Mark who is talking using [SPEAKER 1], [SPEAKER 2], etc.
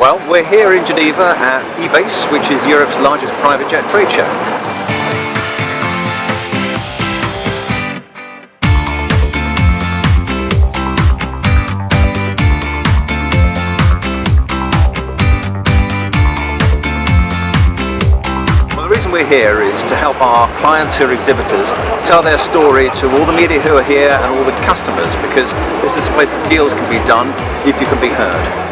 [SPEAKER 1] Well, we're here in Geneva at EBACE, which is Europe's largest private jet trade show. The reason we're here is to help our clients who are exhibitors tell their story to all the media who are here and all the customers, because this is a place that deals can be done if you can be heard.